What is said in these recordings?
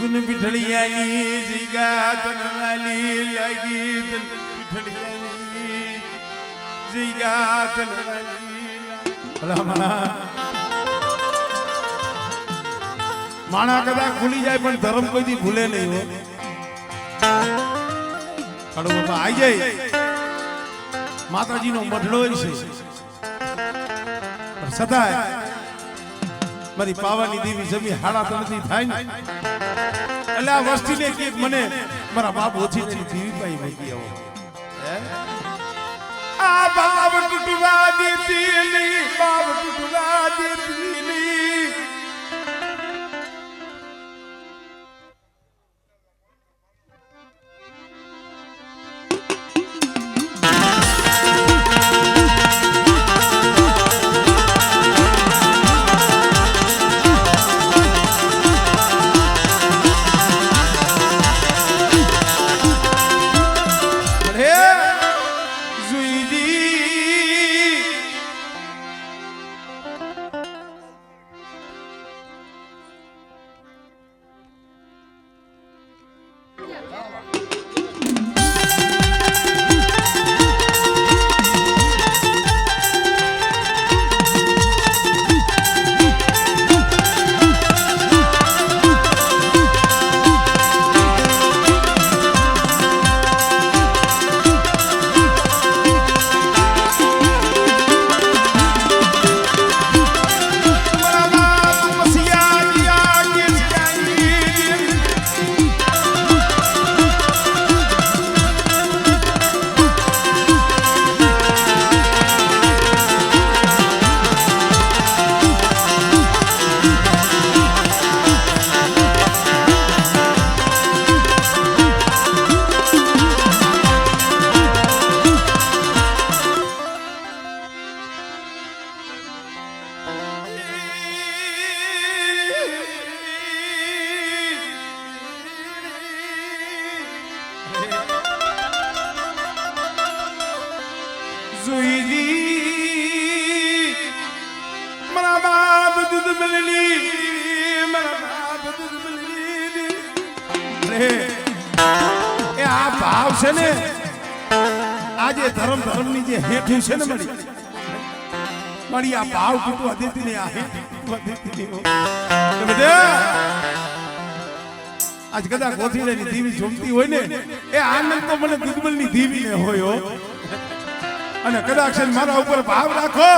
ગુન પીઠળિયાની જીગા તનવાલી લાગી તન પીઠળિયાની જીગા તનવાલી ભલા માણા કદાચ ભૂલી જાય પણ ધર્મ કોઈ દી ભૂલે નહીં હો કાળો બાપા આવી જાય માતાજીનો મઢડો છે પણ સદાય મારી પાવાની દેવી જમી હાડા તો નથી થાય ને એટલે આ વસ્તીને કે મને મારા બાપ ઓછી દેવી પાઈ મૂકી આવો આ બાપ ટૂટવા દેતી નહીં બાપ ટૂટવા દેતી નહીં છે ને આજે ધર્મ ની જે હેઠું છે ને મારી આ ભાવ તૂટવા દેતી ને આ આજ કદાચ ગોથીની દેવી જોમતી હોય ને એ આનંદ તો મને દુર્બલ ની દેવી ને હોય અને કદાચ મારા ઉપર ભાવ રાખો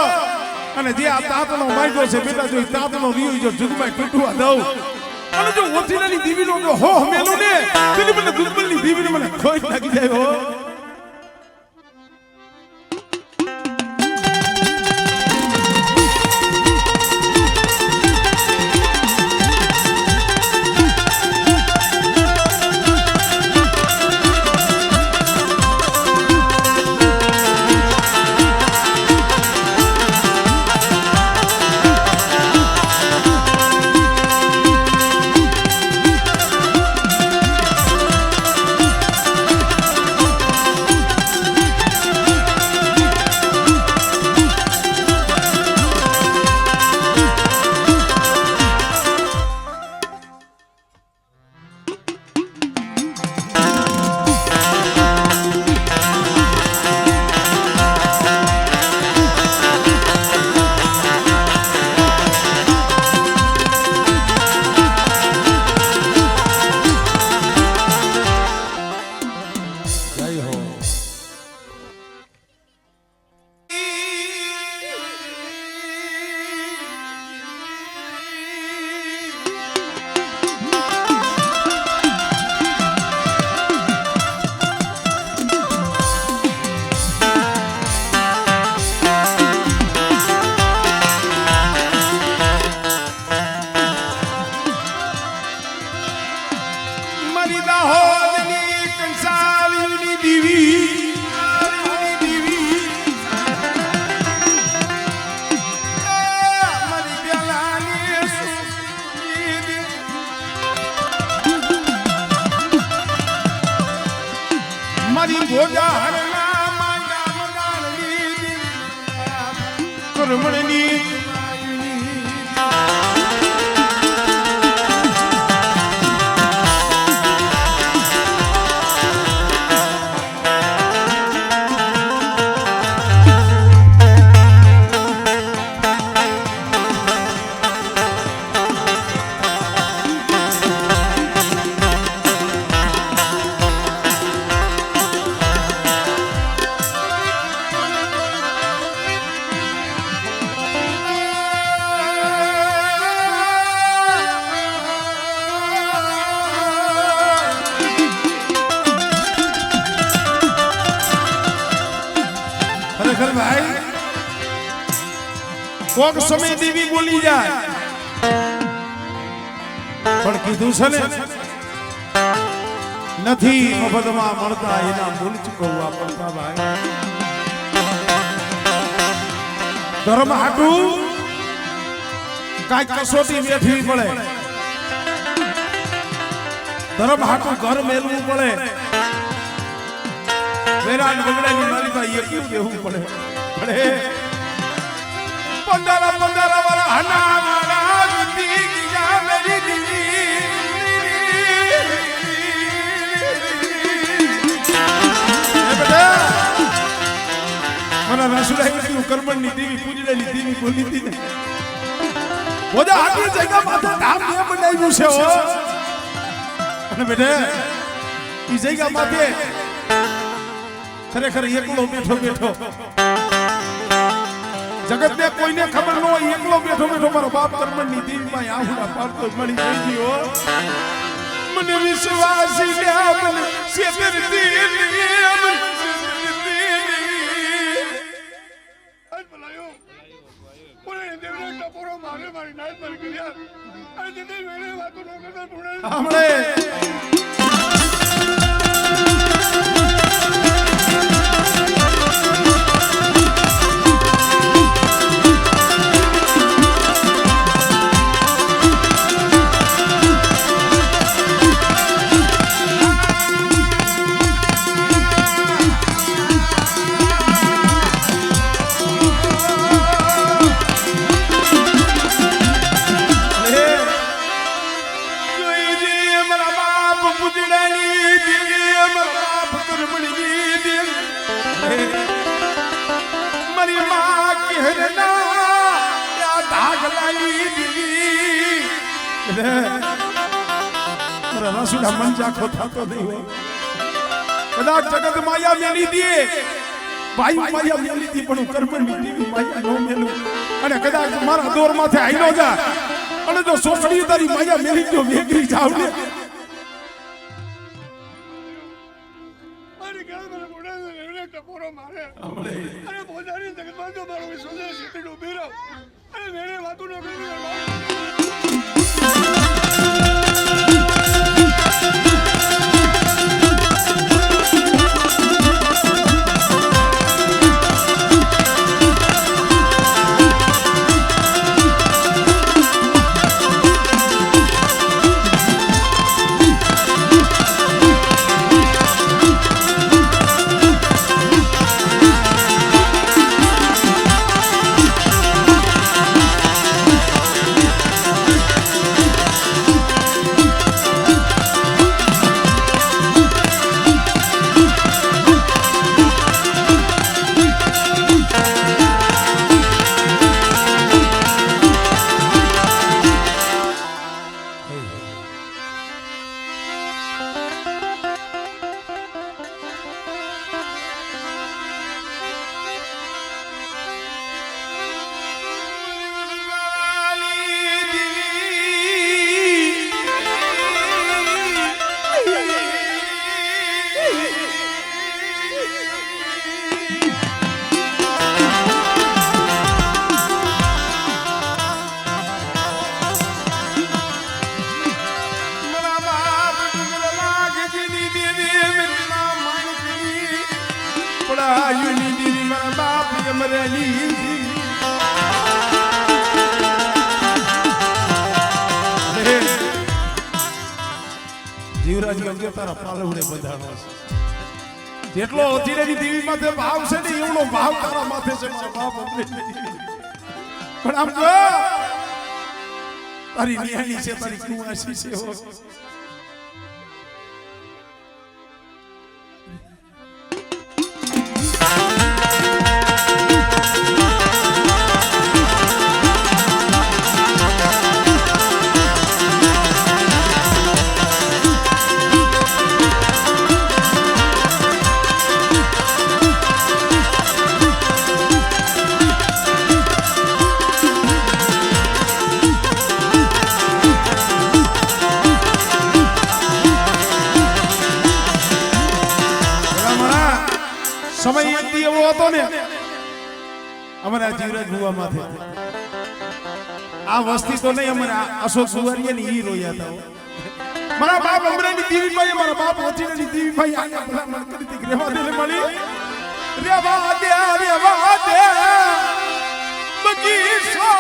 અને જે આ તાતનો માંગ્યો છે બેટા જો તાતનો રીયો જો જુગમાં તૂટવા દઉં અને જો ઓથીલાની દીવીનો જો હો મેલો ને તેની મને દુર્બલની દીવીને મને ખોઈ લાગી જાય હો કોક સમય દેવી બોલી જાય પણ કીધું છે ને નથી મફતમાં મળતા એના મૂળ ચૂકવવા પડતા ભાઈ ધર્મ હાટું કાંઈક કસોટી વેઠવી પડે ધર્મ હાટું ઘર મેળવું પડે વેરાન બગડાની મારી પાસે એકલું દેવું પડે पंद्रह वाला हना वाला दिया मेरी दीदी बेटा मना रसुलाई की कर्मण नी देवी पूजने नी देवी बोली थी ने वो जो आगे जगह माथे धाम ने बनाવ્યું છે ઓ અને બેટા ઈ જગ્યા માથે ખરેખર એકલો બેઠો जगत ने कोई ने खबर न हो एकलो बैठो मारो बाप कर्मण नी देवी में आहुड़ा पाड़तो मળી ગઈ ગયો મને વિશ્વાસ લ્યા મને સેતરતી મને આજ બોલાયો ઓરે દેવને ટપોરો મારે મારી નાત મર ગયા અરે દીદી મેરે વાતો ન કરતા પૂણે આપણે રસુડા મન જાખો થતો નહીં હોય કદાચ જગત માયા મેલી દે ભાઈ માયા મેલી દી પણ કર્મણ ની દેવી માયા નો મેલું અને કદાચ મારા દોર માથે આઈનો જા અને જો સોકડી તારી માયા મેલી જો વેગરી જાવ ને અરે કે મને મોડા ને ટપોરો મારે અરે બોજારી જગત માં તો મારો વિશ્વાસ છે તે ઉભી રહો અરે મેરે વાતો ન કરી જીવરાજ ગંગે તારા પાલવડે બંધાણો છે જેટલો અધીરેની દેવી માથે ભાવ છે ને એવડો ભાવ તારા માથે છે મારા બાપ પણ આમ જો તારી નિયાની છે તારી કુવાસી છે હો સમય એક દી એવો હતો ને અમારા જીવરાજ ભુવા માથે આ વસ્તી તો નહીં, અમારા અશોક સુવારીયા ની ઈ રોયા હતા. મારા બાપ અમરેની દેવી ભાઈ, મારા બાપ ઓચીની દેવી ભાઈ આયા ભલા મન કરી તી રેવા દે મળી રેવા દે બગીચો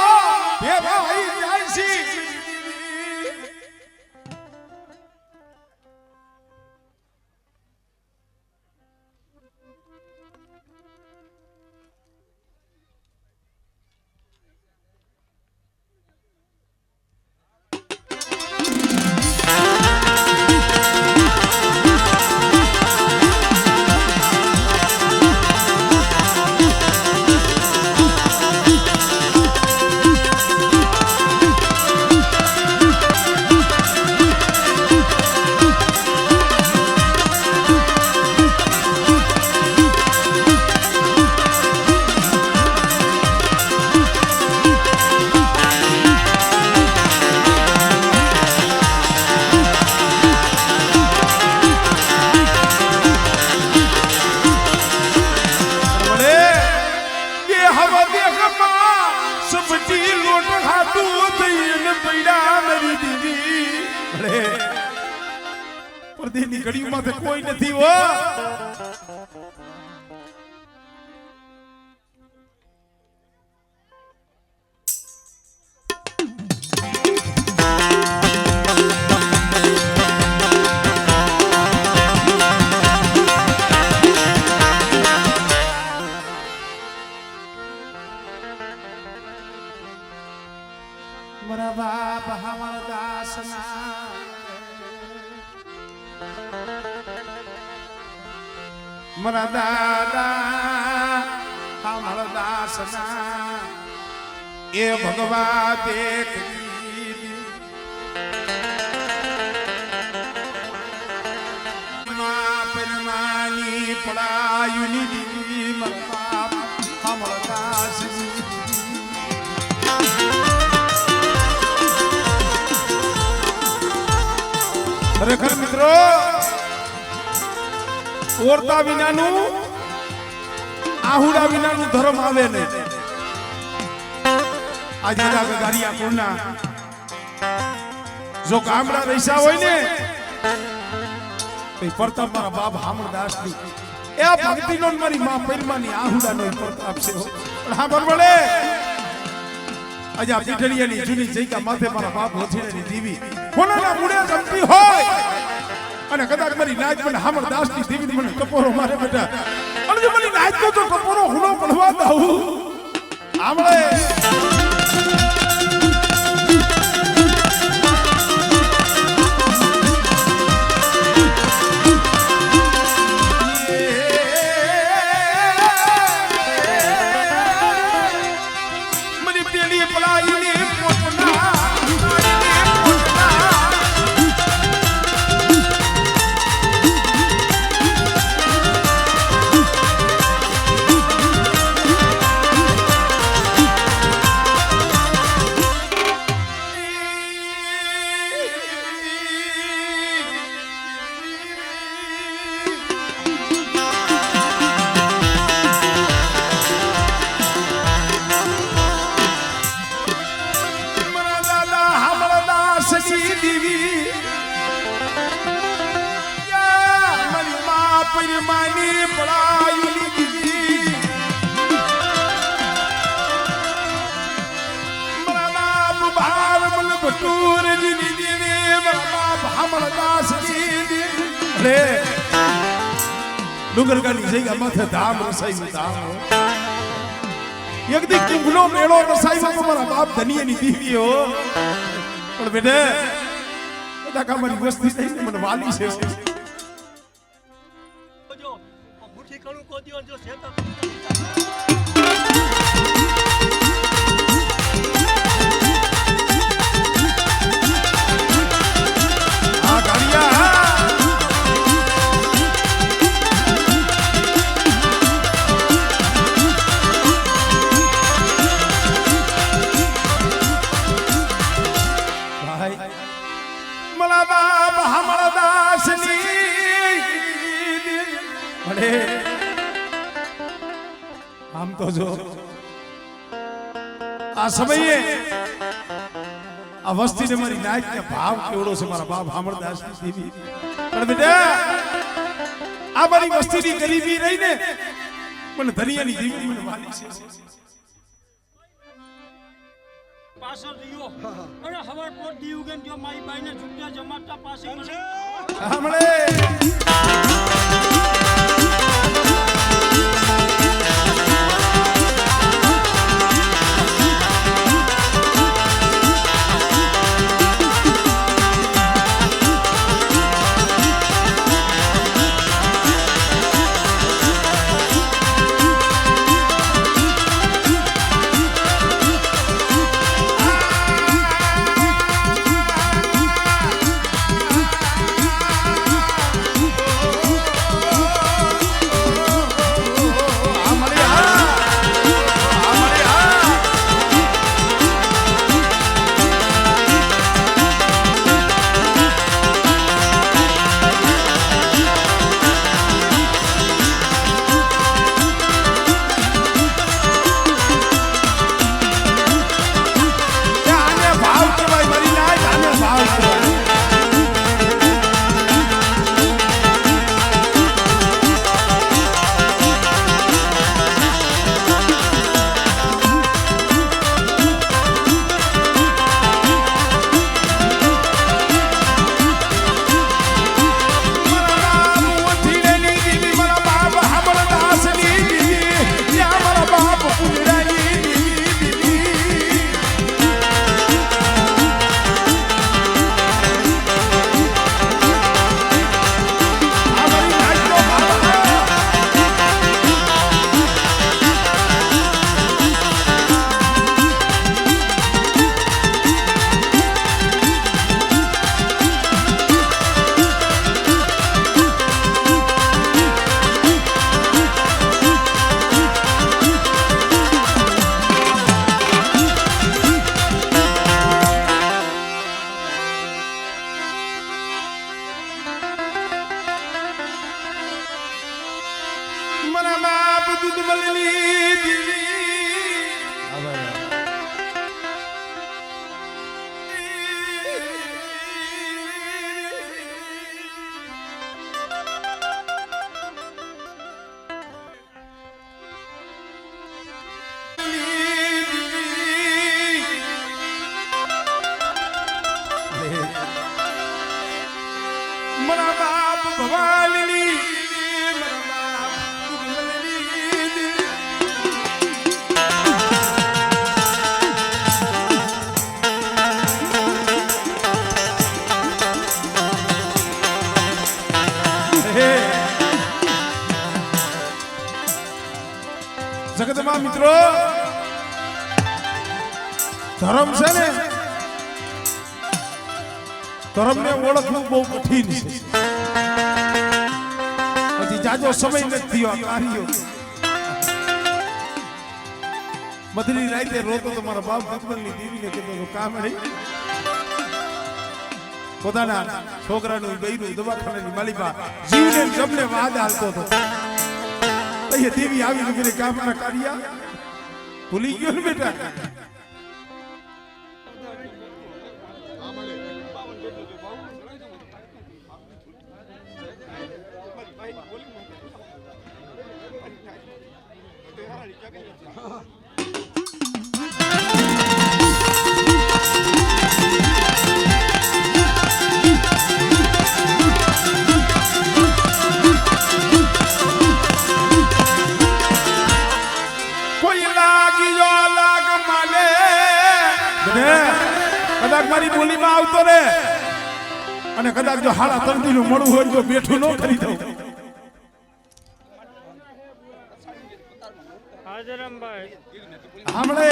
હે ભાઈ જાયસી પરદેની ઘડીમાં તો કોઈ નથી હો. મારા બાપ હમાર દાસના મારા દાદા હમાર દાસના એ ભગવા દેખ પરમાની પડાયુની દીદી મારા બાપ હમાર દાસની. ખરેખર મિત્રો ઓરતા વિનાનું આહુડા વિનાનું ધર્મ આવે નહીં. આજે ગારિયા પૂર્ણા જો ગામડા રહીશા હોય ને તો પ્રતાપ મારા બાપ હામરદાસ ની એ ભક્તિ નો મારી માં પૈરમાની આહુડા નો પ્રતાપ છે. પણ હા બરોબર આજે આ પીઠળિયાની જૂની જઈકા માથે મારા બાપ હોથીની દેવી કોનાના મુડે જમતી હોય અને કદાચ મારી નાચ મને હામરદાસ ની દેવી મને ટપોરો મારે બેટા અને જો મને નાચ તો ટપોરો હુનો પડવા દઉં આમળે પરમાની પડાયુની દીદી મારા બાપ ભાર મન ભટુર ની દીદી મારા બાપ હામરદાસ ની દીદી રે ડુંગરગાની જગ્યા માથે ધામ રસાઈ ધામ એક દી કુંભનો મેળો રસાઈ તો મારા બાપ ધનિયાની દીદી હો. પણ બેટે બધા કામની વસ્તી થઈ મને વાલી છે. કણું કોદીઓ જો છે તો આ ગાડિયા ભાઈ મલા બાપ હમણા દાસની અરે આમ તો જો આ સમયે આ વસ્તીને મારી નાયક ને ભાવ કેવડો છે મારા બાપ હામરદાસ દેવી પણ બેટા આ મારી વસ્તીની ગરીબી રહીને મને ધનિયાની દેવી મને વાલી છે પાછળ રહ્યો અને હવાર પોત દી ઉગેન જો મારી બાઈને છૂટ્યા જમાતા પાસે મને સાંભળે જગતમાં મિત્રો ધર્મ છે ને ધર્મને ઓળખવું બહુ કઠિન છે હજી જાજો સમય નથી થયો કાર્યો મધરી રાતે રોતો તો મારા બાપ દુશ્મનની દેવીને કીધું તો કામ નહીં પોતાના છોકરાનું બૈરું દવાખાનાની માલિકા જીવને જમને વાદ હાલતો હતો એ દેવી આવી ગઈ કામના કાર્યા ભૂલી ગયો ને બેટા કદાચ મારી બોલીમાં આવતો રે અને કદાચ જો હાડા તરતી નું મળવું હોય તો બેઠું ન કરી દઉં હાજરામભાઈ સાંભળે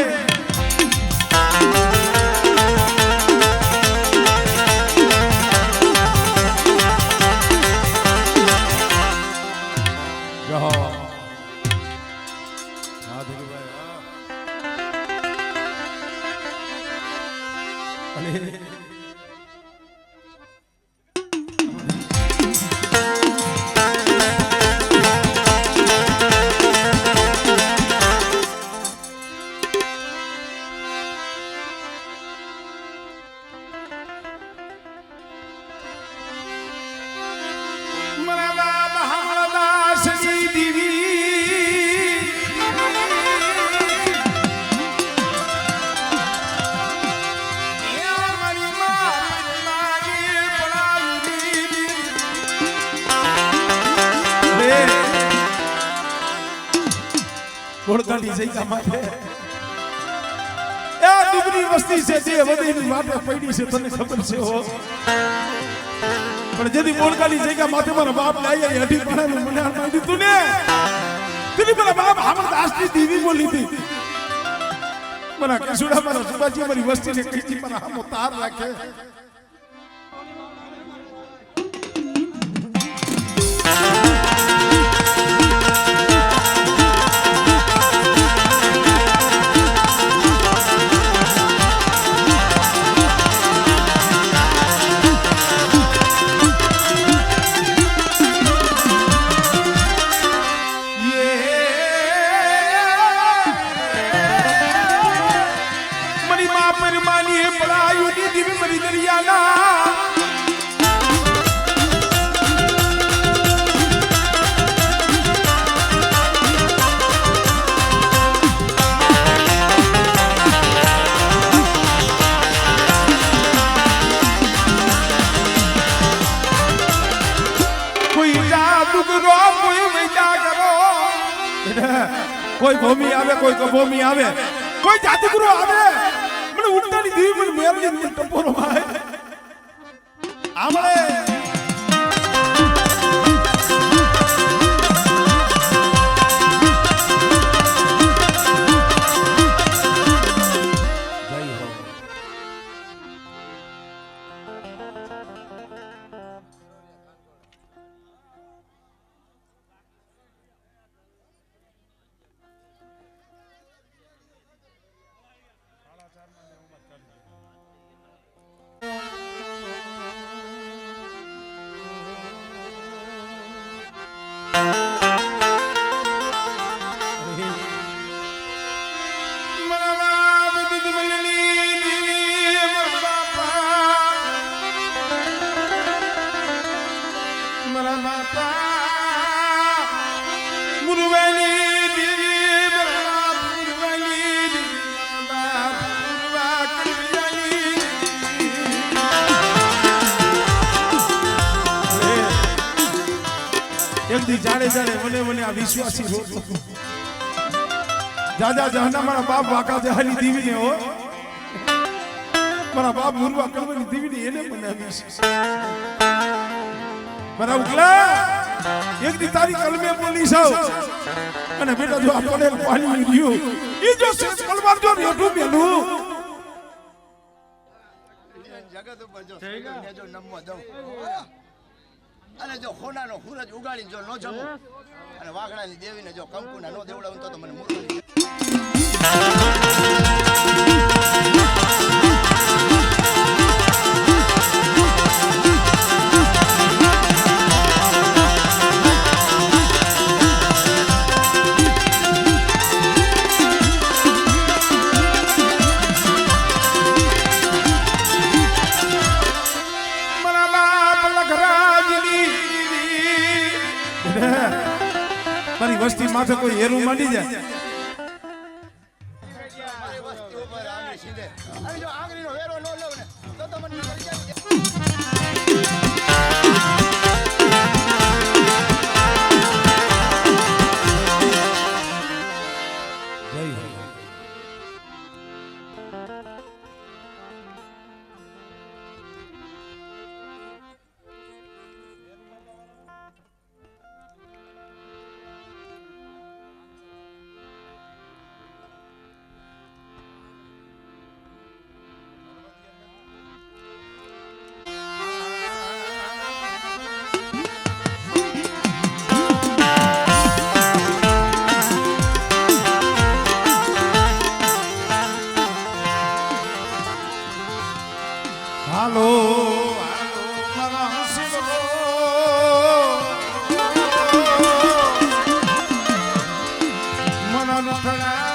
ઓળખાની જગ્યા માટે એ દુબળી વસ્તી છે જે વધીની માટે પડી છે તને ખબર છે હો પણ જેથી ઓળખાની જગ્યા માથે મારા બાપ લાઈ અઢી પાણાનું મને માંડી તું ને તેની પેલા બાપ હામણ દાસની દીવી બોલી હતી મારા કસુડા મારા સુબાજી મારી વસ્તીને કીધી મારા હામો તાર રાખે કોઈ ભૂમિ આવે કોઈ કભૂમિ આવે કોઈ જાતિગુરુ આવે મને ઉડતાની દીવી મને મેરલી ટપોરો મારે આમળે જાણે જાણે મને મને આ વિશ્વાસી રોતો જાજા જહના મારા બાપ વાકા જહાની દીવીને હો મારા બાપ મુરવા કલવાની દીવીને એને બનાવી છે મારા ઉકલા એક દી તારી કલમે બોલી છો અને બેટા જો આ પડેલ પાણી રહ્યું ઈ જો સેસ કલવાર જો રેઠું બેલું જગત ઉપર જો જો નમવા દઉં અને જો ખોનાનો સૂરજ ઉગાડીને જો નો જમો અને વાઘડાની દેવીને જો કંકુના નો દેવડાવું તો મને મૂર્ખ મારી વસ્તી માથે કોઈ હેરું માંડી જાય મારી વસ્તી ઉપર આંગળી સીધે અને જો આંગળીનો વેરો ન લઉં ને તો મને મરી જાય હાલો હાલો મારા શિવો મનન થળા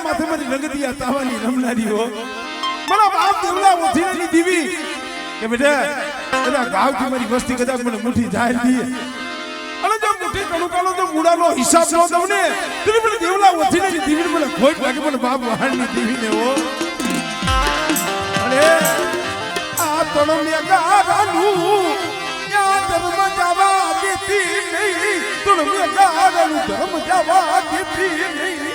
માથે મારી રંગતી આ તાવાની રમનારીઓ મારા બાપ દેવલા ઓથીની દીવી કે બેટા એના ગાવથી મારી વસ્તી કદાચ મને મુઠ્ઠી જાહેર દી અને જો મુઠ્ઠી કણું કાલો તો મૂડાનો હિસાબ ન દઉં ને તો મને દેવલા ઓથીની દીવી મને ખોટ લાગે મને બાપ વહાણની દીવીને હો અરે આ તણમે ગારાનું યા ધર્મ જાવા દેતી નહીં તણમે ગારાનું ધર્મ જાવા દેતી નહીં